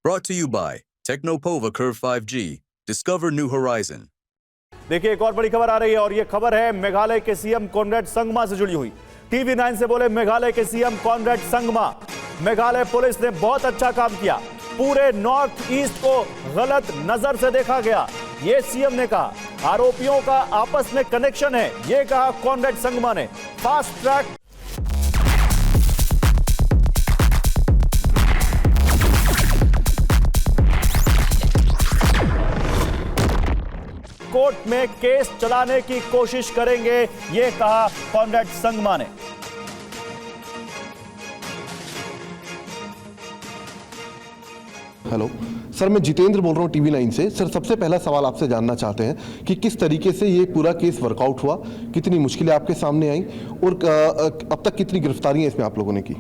Brought to you by Technopova Curve 5G. Discover new horizon. देखिए एक और बड़ी खबर आ रही है और ये खबर है मेघालय के सीएम कॉनरेड संगमा से जुड़ी हुई। TV9 से बोले मेघालय के CM Conrad Sangma, Meghalaya police ने बहुत अच्छा काम किया, पूरे नॉर्थ ईस्ट को गलत नजर से देखा गया, ये सीएम ने कहा। आरोपियों का आपस में कनेक्शन है, ये कहा कॉनरेड संगमा ने। फास्ट ट्रैक कोर्ट में केस चलाने की कोशिश करेंगे, यह कहा कॉनरेड संगमा ने। हेलो सर, मैं जितेंद्र बोल रहा हूँ TV9 से। सर, सबसे पहला सवाल आपसे जानना चाहते हैं कि किस तरीके से ये पूरा केस वर्कआउट हुआ, कितनी मुश्किलें आपके सामने आई और अब तक कितनी गिरफ्तारियां इसमें आप लोगों ने की?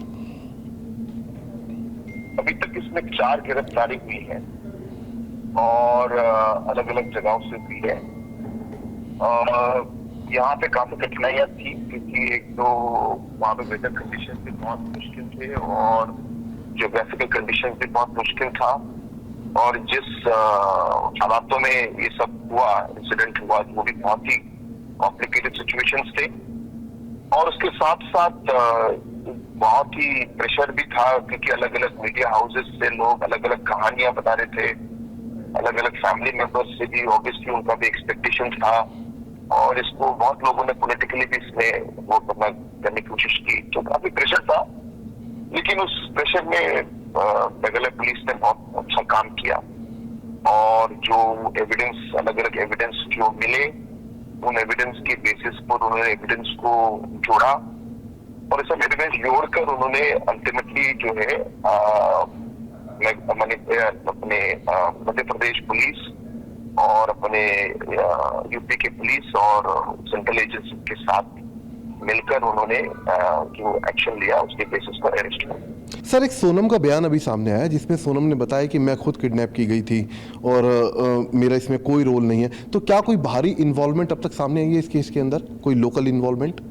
अभी तक इसमें 4 गिरफ्तारी हुई है और अलग अलग जगहों से हुई है। यहाँ पे काफी कठिनाइयां थी क्योंकि एक तो वहाँ पे वेदर कंडीशन भी बहुत मुश्किल थे और ज्योग्राफिकल कंडीशन भी बहुत मुश्किल था, और जिस हालातों में ये सब हुआ, इंसिडेंट हुआ, वो भी बहुत ही कॉम्प्लिकेटेड सिचुएशंस थे। और उसके साथ साथ बहुत ही प्रेशर भी था क्योंकि अलग अलग मीडिया हाउसेस से लोग अलग अलग कहानियां बता रहे थे, अलग अलग फैमिली मेंबर्स से भी ऑब्वियसली उनका भी एक्सपेक्टेशन था, और इसको बहुत लोगों ने पॉलिटिकली भी इसमें वो करने की कोशिश की, तो काफी प्रेशर था। लेकिन उस प्रेशर में मेघालय पुलिस ने बहुत अच्छा काम किया और जो एविडेंस, अलग अलग एविडेंस जो मिले, उन एविडेंस के बेसिस पर उन्होंने एविडेंस को जोड़ा और सब एविडेंस जोड़कर उन्होंने अल्टीमेटली जो है अपने मध्य प्रदेश पुलिस और अपने यूपी के पुलिस और सेंट्रल एजेंसी के साथ मिलकर उन्होंने जो एक्शन लिया उसके बेसिस पर अरेस्ट किया। सर, एक सोनम का बयान अभी सामने आया जिसमें सोनम ने बताया कि मैं खुद किडनैप की गई थी और मेरा इसमें कोई रोल नहीं है। तो क्या कोई बाहरी इन्वॉल्वमेंट अब तक सामने आई है इस केस के अंदर, कोई लोकल इन्वॉल्वमेंट?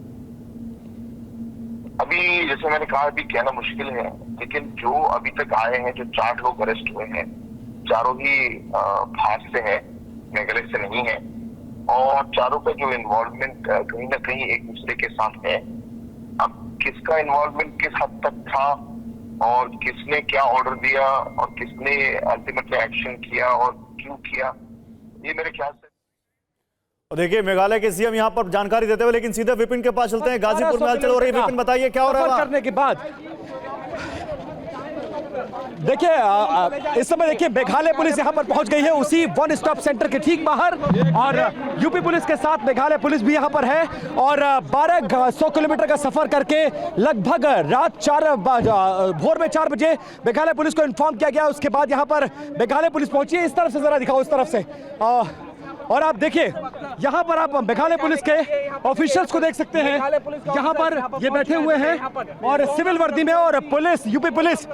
अभी जैसे मैंने कहा, अभी कहना मुश्किल है, लेकिन जो अभी तक आए हैं, जो 4 लोग अरेस्ट हुए हैं, चारों ही बाहर से हैं, मेघालय से नहीं है, और चारों का जो इन्वॉल्वमेंट कहीं ना कहीं एक दूसरे के साथ है। अब किसका इन्वॉल्वमेंट किस हद तक था और किसने क्या ऑर्डर दिया और किसने अल्टीमेटली एक्शन किया और क्यों किया, ये मेरे ख्याल से। देखिए मेघालय के सीएम यहाँ पर जानकारी देते हुए, लेकिन सीधे विपिन के पास चलते हैं। गाजीपुर में हलचल हो रही है, विपिन बताइए क्या हो रहा है करने के बाद। देखिए इस समय देखिए मेघालय पुलिस यहाँ पर पहुंच गई है उसी वन स्टॉप सेंटर के ठीक बाहर, और यूपी पुलिस के साथ मेघालय पुलिस भी यहाँ पर है, और 1200 किलोमीटर का सफर करके लगभग रात भोर में 4 बजे मेघालय पुलिस को इन्फॉर्म किया गया। उसके बाद यहाँ पर मेघालय पुलिस पहुंची है। इस तरफ से जरा दिखाओ, इस तरफ से, और आप देखिए यहाँ पर आप मेघालय पुलिस के ऑफिशियल्स को देख सकते हैं, यहाँ पर ये बैठे हुए हैं और सिविल वर्दी में, और पुलिस, यूपी पुलिस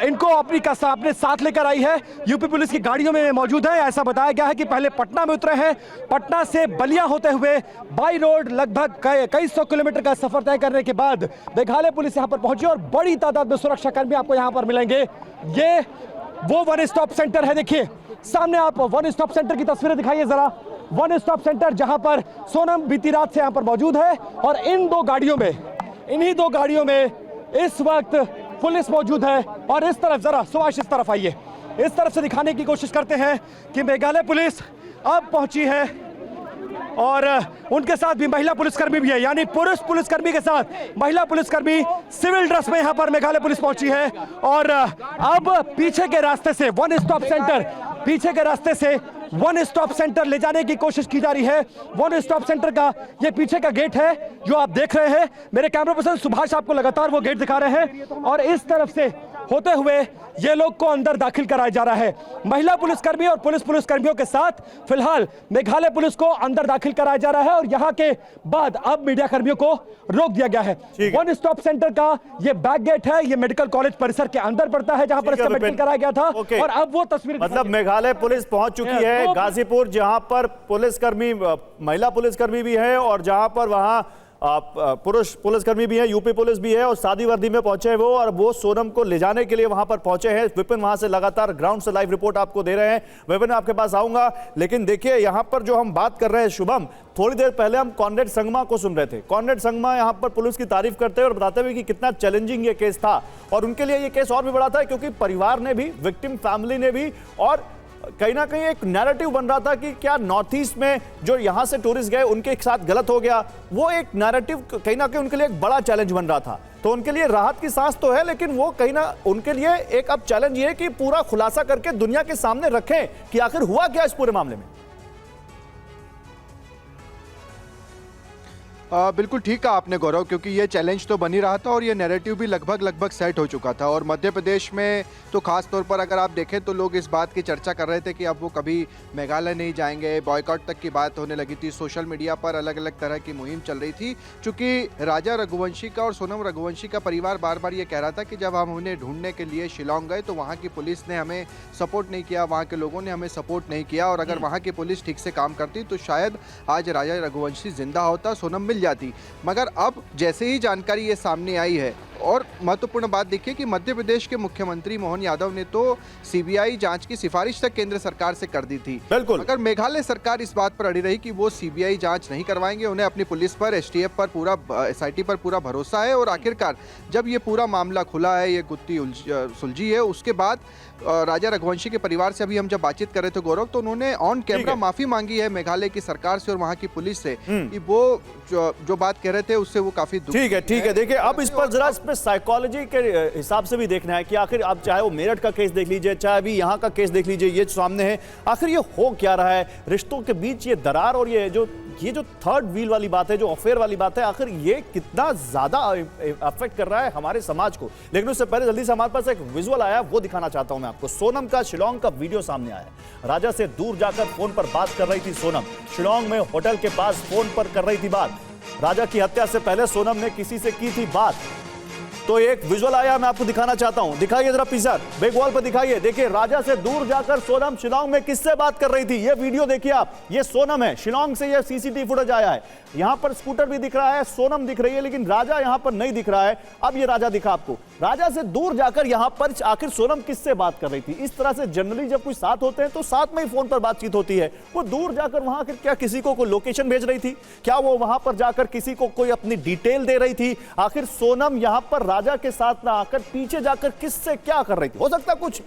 इनको अपने साथ लेकर आई है, यूपी पुलिस की गाड़ियों में मौजूद है। ऐसा बताया गया है कि पहले पटना में उतरे हैं, पटना से बलिया होते हुए बाई रोड लगभग कई सौ किलोमीटर का सफर तय करने के बाद मेघालय पुलिस यहाँ पर पहुंची और बड़ी तादाद में सुरक्षाकर्मी आपको यहाँ पर मिलेंगे। ये वो वन स्टॉप सेंटर है, देखिए सामने आप वन स्टॉप सेंटर की तस्वीरें दिखाइए जरा। वन स्टॉप सेंटर जहां पर सोनम बीती रात से यहां पर मौजूद है, और इन्हीं दो गाड़ियों में इस वक्त पुलिस मौजूद है। और इस तरफ जरा सुभाष, इस तरफ आइए, इस तरफ से दिखाने की कोशिश करते हैं कि मेघालय पुलिस अब पहुंची है और उनके साथ भी महिला पुलिसकर्मी भी है, यानी पुरुष पुलिसकर्मी के साथ महिला पुलिसकर्मी सिविल ड्रेस में यहां पर मेघालय पुलिस पहुंची है। और अब पीछे के रास्ते से वन स्टॉप सेंटर ले जाने की कोशिश की जा रही है। वन स्टॉप सेंटर का ये पीछे का गेट है जो आप देख रहे हैं, मेरे कैमरा पर्सन सुभाष आपको लगातार वो गेट दिखा रहे हैं, और इस तरफ से होते हुए ये लोग को अंदर दाखिल कराया जा रहा है। महिला पुलिसकर्मी और पुलिसकर्मियों के साथ फिलहाल मेघालय पुलिस को अंदर दाखिल कराया जा रहा है, और यहाँ के बाद अब मीडिया कर्मियों को रोक दिया गया है। वन स्टॉप सेंटर का ये बैक गेट है, ये मेडिकल कॉलेज परिसर के अंदर पड़ता है जहां पर इसका मेडिकल कराया गया था। और अब वो तस्वीर, मतलब मेघालय पुलिस पहुंच चुकी है गाजीपुर, जहां पर पुलिसकर्मी, महिला पुलिसकर्मी भी है, और जहां पर वहां पुलिसकर्मी भी है, यूपी पुलिस भी है और सादी वर्दी में पहुंचे हैं वो, और वो सोनम को ले जाने के लिए वहां पर पहुंचे हैं। विपिन वहां से लगातार ग्राउंड से लाइव रिपोर्ट आपको दे रहे हैं। विपिन, आपके पास आऊंगा, लेकिन देखिए यहां पर जो हम बात कर रहे हैं शुभम, थोड़ी देर पहले हम कॉनरेड संगमा को सुन रहे थे। कॉनरेड संगमा यहां पर पुलिस की तारीफ करते हुए और बताते हुए कि कितना चैलेंजिंग ये केस था, और उनके लिए ये केस और भी बड़ा था क्योंकि परिवार ने भी, विक्टिम फैमिली ने भी, और कहीं ना कहीं एक नैरेटिव बन रहा था कि क्या नॉर्थ ईस्ट में जो यहां से टूरिस्ट गए उनके साथ गलत हो गया। वो एक नैरेटिव कहीं ना कहीं उनके लिए एक बड़ा चैलेंज बन रहा था। तो उनके लिए राहत की सांस तो है, लेकिन वो कहीं ना उनके लिए एक अब चैलेंज ये है कि पूरा खुलासा करके दुनिया के सामने रखें कि आखिर हुआ क्या इस पूरे मामले में। बिल्कुल ठीक कहा आपने गौरव, क्योंकि ये चैलेंज तो बन ही रहा था और ये नैरेटिव भी लगभग सेट हो चुका था। और मध्य प्रदेश में तो खास तौर पर अगर आप देखें तो लोग इस बात की चर्चा कर रहे थे कि अब वो कभी मेघालय नहीं जाएंगे, बॉयकॉट तक की बात होने लगी थी। सोशल मीडिया पर अलग अलग तरह की मुहिम चल रही थी, क्योंकि राजा रघुवंशी का और सोनम रघुवंशी का परिवार बार बार ये कह रहा था कि जब हम उन्हें ढूंढने के लिए शिलोंग गए तो वहाँ की पुलिस ने हमें सपोर्ट नहीं किया, वहाँ के लोगों ने हमें सपोर्ट नहीं किया, और अगर वहाँ की पुलिस ठीक से काम करती तो शायद आज राजा रघुवंशी जिंदा होता, सोनम मिल जाती। मगर अब जैसे ही जानकारी ये सामने आई है, और महत्वपूर्ण बात देखिए कि मध्य प्रदेश के मुख्यमंत्री मोहन यादव ने तो सीबीआई जांच की सिफारिश तक केंद्र सरकार से कर दी थी। बिल्कुल। मगर मेघालय सरकार इस बात पर अड़ी रही कि वो सीबीआई जांच नहीं करवाएंगे, उन्हें अपनी पुलिस पर, एसटीएफ पर पूरा, एसआईटी पर पूरा भरोसा है। और आखिरकार जब ये पूरा मामला खुला है, ये गुत्थी सुलझी है, उसके बाद राजा रघुवंशी के परिवार से अभी हम जब बातचीत कर रहे थे गौरव, तो उन्होंने ऑन कैमरा माफी मांगी है मेघालय की सरकार से और वहाँ की पुलिस से कि वो जो बात कह रहे थे उससे वो काफी ठीक है। देखिए अब इस पर जरा साइकोलॉजी के हिसाब से भी देखना है कि आखिर आप चाहे वो मेरठ का केस देख लीजिए, चाहे अभी यहाँ का केस देख लीजिए, ये सामने है, आखिर ये हो क्या रहा है रिश्तों के बीच, ये दरार और ये जो थर्ड व्हील वाली बात है, जो अफेयर वाली बात है, आखिर ये कितना ज्यादा अफेक्ट कर रहा है हमारे समाज को। लेकिन उससे पहले जल्दी से हमारे पास एक विजुअल आया, वो दिखाना चाहता हूं मैं आपको। सोनम का शिलोंग का वीडियो सामने आया। राजा से दूर जाकर फोन पर बात कर रही थी सोनम, शिलोंग में होटल के पास फोन पर कर रही थी बात। राजा की हत्या से पहले सोनम ने किसी से की थी बात। तो एक विजुअल आया, मैं आपको दिखाना चाहता हूं, दिखाइए जरा पिक्चर, बिग वॉल पर दिखाइए। देखिए राजा से दूर जाकर सोनम शिलोंग में किससे बात कर रही थी, ये वीडियो देखिए आप। ये सोनम है, शिलोंग से ये सीसीटीवी फुटेज आया है। यहां पर स्कूटर भी दिख रहा है, सोनम दिख रही है, लेकिन राजा यहां पर नहीं दिख रहा है। अब ये राजा दिखा आपको। राजा से दूर जाकर यहां पर आखिर सोनम किससे बात कर रही थी। इस तरह से जनरली जब कोई साथ होते हैं तो साथ में ही फोन पर बातचीत होती है। वो दूर जाकर वहां क्या किसी को कोई लोकेशन भेज रही थी, क्या वो वहां पर जाकर किसी को कोई अपनी डिटेल दे रही थी। आखिर सोनम यहां पर राजा के साथ ना आकर पीछे जाकर किससे क्या कर रही थी। हो सकता कुछ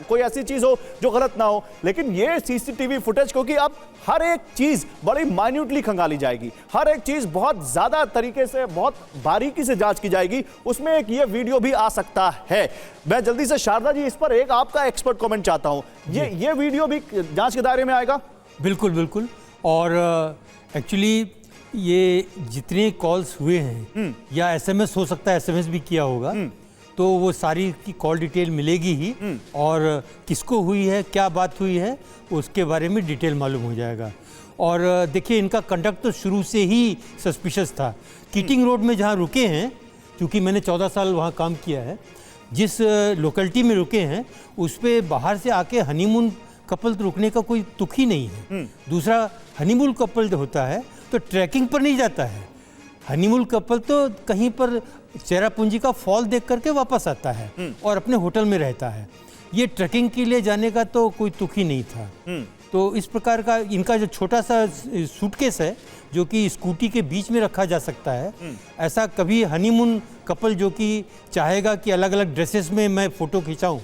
कोई ऐसी चीज हो जो गलत ना हो, लेकिन ये सीसीटीवी फुटेज, क्योंकि अब हर एक चीज बड़ी माइन्यूटली खंगाली जाएगी, हर एक चीज बहुत ज्यादा तरीके से, बहुत बारीकी से जांच की जाएगी, उसमें एक ये वीडियो भी आ सकता है। मैं जल्दी से शारदा जी इस पर एक आपका एक्सपर्ट कमेंट चाहता हूं। ये वीडियो भी जांच के दायरे में आएगा? बिल्कुल। और एक्चुअली ये जितने कॉल्स हुए हैं या एसएमएस हो सकता है, एसएमएस भी किया होगा, तो वो सारी की कॉल डिटेल मिलेगी ही, और किसको हुई है, क्या बात हुई है, उसके बारे में डिटेल मालूम हो जाएगा। और देखिए इनका कंडक्ट तो शुरू से ही सस्पिशियस था। कीटिंग रोड में जहाँ रुके हैं, क्योंकि मैंने 14 साल वहाँ काम किया है, जिस लोकेलिटी में रुके हैं उस पर बाहर से आके हनीमून कपल रुकने का कोई तुक ही नहीं है। दूसरा, हनीमून कपल जो होता है तो ट्रैकिंग पर नहीं जाता है। हनीमून कपल तो कहीं पर चेरापूंजी का फॉल देख करके वापस आता है और अपने होटल में रहता है। ये ट्रैकिंग के लिए जाने का तो कोई तुक ही नहीं था। तो इस प्रकार का इनका जो छोटा सा सूटकेस है जो कि स्कूटी के बीच में रखा जा सकता है, ऐसा कभी हनीमून कपल जो कि चाहेगा कि अलग अलग ड्रेसेस में मैं फोटो खिंचाऊं,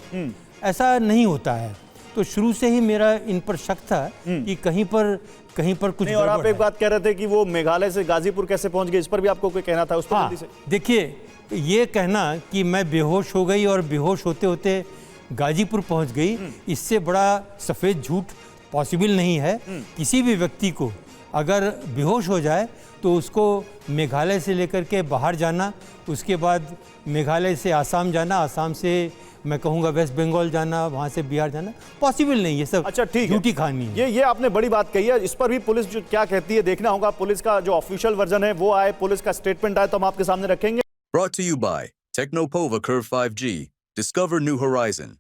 ऐसा नहीं होता है। तो शुरू से ही मेरा इन पर शक था कि कहीं पर कुछ नहीं। और आप एक बात कह रहे थे कि वो मेघालय से गाजीपुर कैसे पहुंच गए, इस पर भी आपको कोई कहना था? उस पर जल्दी से देखिए, ये कहना कि मैं बेहोश हो गई और बेहोश होते होते गाजीपुर पहुंच गई, इससे बड़ा सफ़ेद झूठ पॉसिबल नहीं है। किसी भी व्यक्ति को अगर बेहोश हो जाए तो उसको मेघालय से लेकर के बाहर जाना, उसके बाद मेघालय से आसाम जाना, आसाम से मैं कहूँगा वेस्ट बंगाल जाना, वहाँ से बिहार जाना पॉसिबल नहीं है। सब अच्छा ठीक है, झूठी कहानी है। ये आपने बड़ी बात कही है। इस पर भी पुलिस जो क्या कहती है देखना होगा। पुलिस का जो ऑफिशियल वर्जन है वो आए, पुलिस का स्टेटमेंट आए तो हम आपके सामने रखेंगे। Brought to you by Technopova Curve 5G. Discover new horizon.